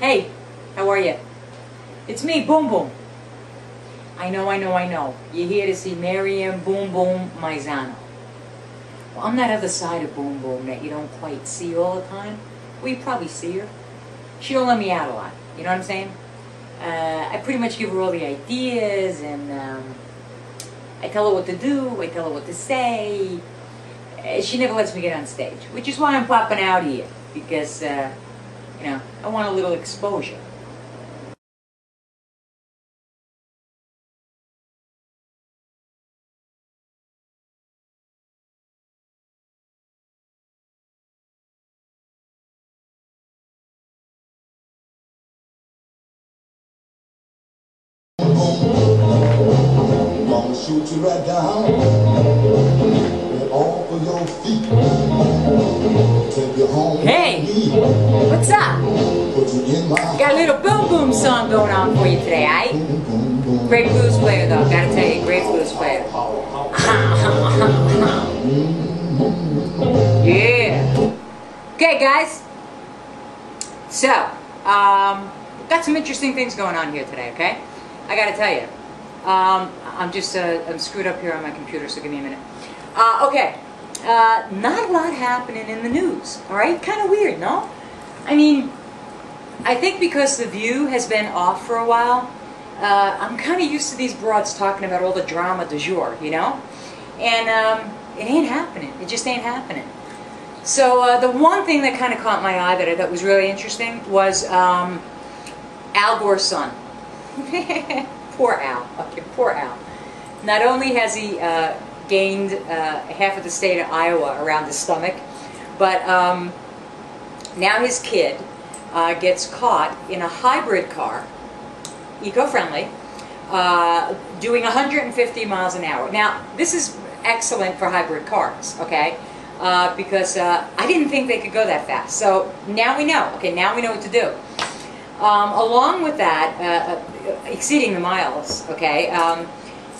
Hey, how are you? It's me, Boom Boom. I know. You're here to see Marianne Boom Boom Maizano. Well, I'm that other side of Boom Boom that you don't quite see all the time. Well, you probably see her. She don't let me out a lot. You know what I'm saying? I pretty much give her all the ideas, and I tell her what to do. I tell her what to say. She never lets me get on stage, which is why I'm popping out here, because you know, I want a little exposure. Gonna shoot you right down and off of your feet. Take you home. Hey, what's up? Put you in my Got a little Boom Boom song going on for you today, aight? Great blues player though, gotta tell you, great blues player. Yeah. Okay guys, so, got some interesting things going on here today, okay? I gotta tell you. I'm screwed up here on my computer, so give me a minute. Okay. Not a lot happening in the news, alright? Kind of weird, no? I mean, I think because The View has been off for a while, I'm kind of used to these broads talking about all the drama du jour, you know? And it ain't happening. It just ain't happening. So the one thing that kind of caught my eye that I thought was really interesting was Al Gore's son. Poor Al. Okay, poor Al. Not only has he gained half of the state of Iowa around his stomach, but now his kid gets caught in a hybrid car, eco-friendly, doing 150 miles an hour. Now, this is excellent for hybrid cars, okay? Because I didn't think they could go that fast. So now we know. Okay, now we know what to do. Along with that, exceeding the miles, okay,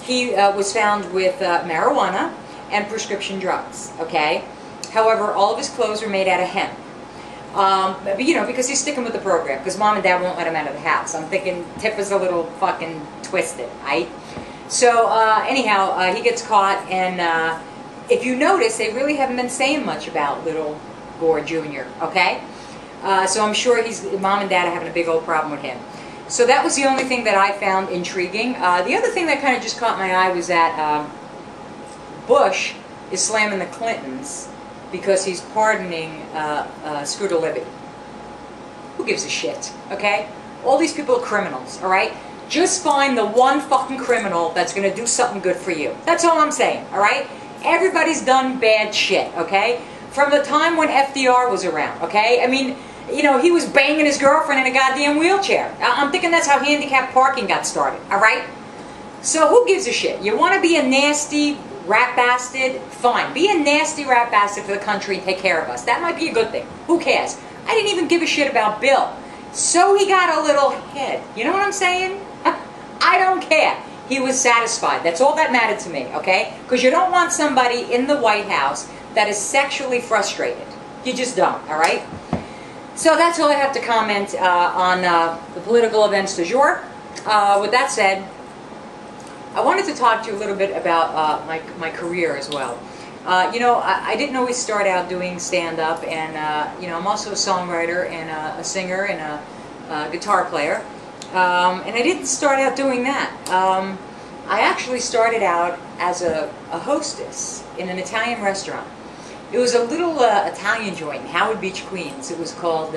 he was found with marijuana and prescription drugs, okay? However, all of his clothes were made out of hemp. But, you know, because he's sticking with the program, because mom and dad won't let him out of the house. I'm thinking Tip is a little fucking twisted, right? So, anyhow, he gets caught, and if you notice, they really haven't been saying much about little Gore Jr., okay? So I'm sure mom and dad are having a big old problem with him. So that was the only thing that I found intriguing. The other thing that kind of just caught my eye was that Bush is slamming the Clintons because he's pardoning Scooter Libby. Who gives a shit, okay? All these people are criminals, all right? Just find the one fucking criminal that's going to do something good for you. That's all I'm saying, all right? Everybody's done bad shit, okay? From the time when FDR was around, okay? I mean, you know, he was banging his girlfriend in a goddamn wheelchair. I'm thinking that's how handicapped parking got started, alright? So who gives a shit? You want to be a nasty rat bastard? Fine. Be a nasty rat bastard for the country and take care of us. That might be a good thing. Who cares? I didn't even give a shit about Bill. So he got a little head. You know what I'm saying? I don't care. He was satisfied. That's all that mattered to me, okay? Because you don't want somebody in the White House that is sexually frustrated. You just don't, alright? So that's all I have to comment on the political events du jour. With that said, I wanted to talk to you a little bit about my career as well. You know, I didn't always start out doing stand-up, and you know, I'm also a songwriter and a singer and a guitar player. And I didn't start out doing that. I actually started out as a hostess in an Italian restaurant. It was a little Italian joint in Howard Beach, Queens. It was called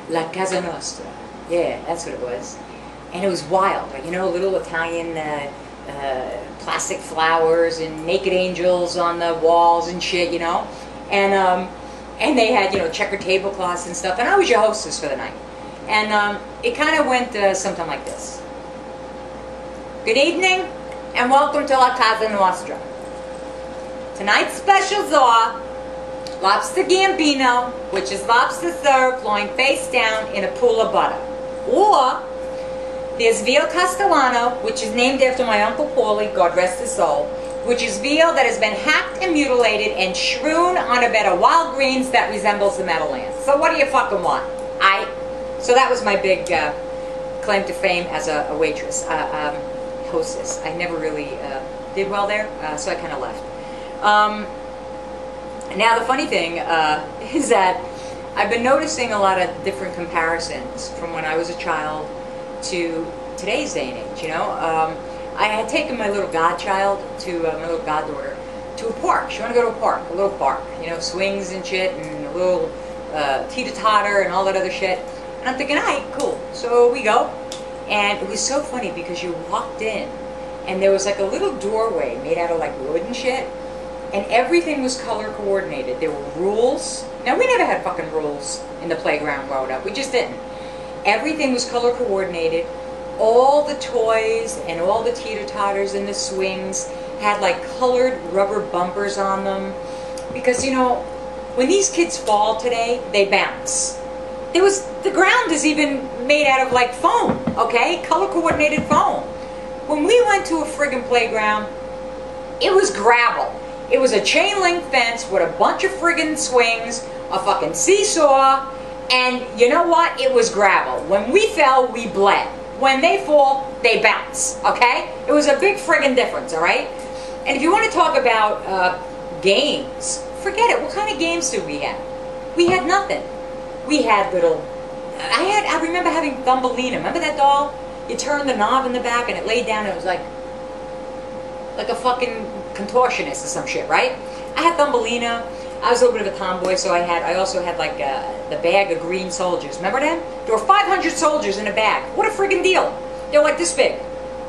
La Casa Nostra. Yeah, that's what it was. And it was wild, you know, little Italian plastic flowers and naked angels on the walls and shit, you know. And they had, you know, checkered tablecloths and stuff. And I was your hostess for the night. And it kind of went something like this. Good evening, and welcome to La Casa Nostra. Tonight's specials are lobster gambino, which is lobster served lying face down in a pool of butter. Or there's veal castellano, which is named after my Uncle Paulie, God rest his soul, which is veal that has been hacked and mutilated and strewn on a bed of wild greens that resembles the Meadowlands. So what do you fucking want? So that was my big claim to fame as a waitress, hostess. I never really did well there, so I kind of left. Now the funny thing is that I've been noticing a lot of different comparisons from when I was a child to today's day and age, you know. I had taken my little godchild to, my little goddaughter, to a park. She wanted to go to a park, a little park, you know, swings and shit, and a little teeter-totter and all that other shit. And I'm thinking, alright, cool. So we go, and it was so funny because you walked in, and there was like a little doorway made out of like wood and shit, and everything was color coordinated. There were rules. Now, we never had fucking rules in the playground growing up. We just didn't. Everything was color coordinated. All the toys and all the teeter-totters and the swings had like colored rubber bumpers on them. Because, you know, when these kids fall today, they bounce. The ground is even made out of like foam, okay? Color coordinated foam. When we went to a friggin' playground, it was gravel. It was a chain link fence with a bunch of friggin' swings, a fucking seesaw, and you know what? It was gravel. When we fell, we bled. When they fall, they bounce, okay? It was a big friggin' difference, all right? And if you want to talk about games, forget it. What kind of games did we have? We had nothing. We had little... I remember having Thumbelina. Remember that doll? You turned the knob in the back and it laid down and it was like a fucking contortionist or some shit, right? I had Thumbelina. I was a little bit of a tomboy, so I also had like the bag of green soldiers. Remember them? There were 500 soldiers in a bag. What a friggin' deal. They were like this big,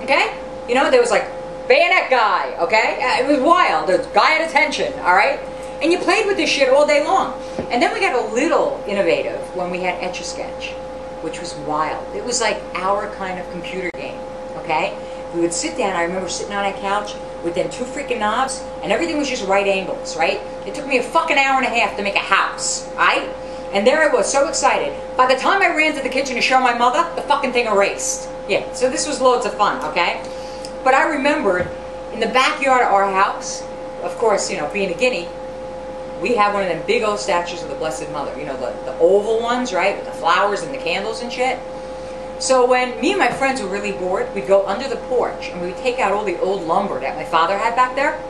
okay? You know, there was like bayonet guy, okay? It was wild. There was guy at attention, all right? And you played with this shit all day long. And then we got a little innovative when we had Etch-a-Sketch, which was wild. It was like our kind of computer game, okay? We would sit down. I remember sitting on that couch with them two freaking knobs, and everything was just right angles, right? It took me a fucking hour and a half to make a house, right? And there I was, so excited. By the time I ran to the kitchen to show my mother, the fucking thing erased. Yeah, so this was loads of fun, okay? But I remembered in the backyard of our house, of course, you know, being a guinea, we had one of them big old statues of the Blessed Mother. You know, the oval ones, right? With the flowers and the candles and shit. So when me and my friends were really bored, we'd go under the porch and we would take out all the old lumber that my father had back there,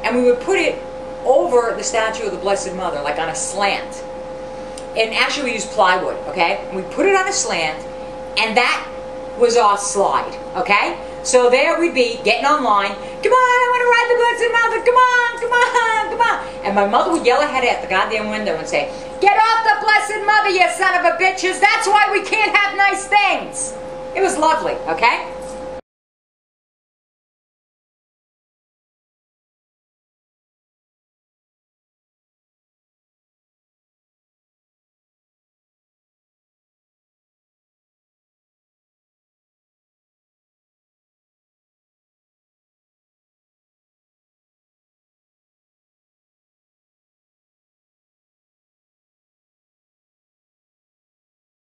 and we would put it over the statue of the Blessed Mother, like on a slant. And actually we used plywood, okay? And we put it on a slant, and that was our slide, okay? So there we'd be, getting online, come on, I want to ride the Blessed Mother, come on, come on, come on. And my mother would yell ahead at the goddamn window and say, get off the Blessed Mother, you son of a bitches, that's why we can't have nice things. It was lovely, okay?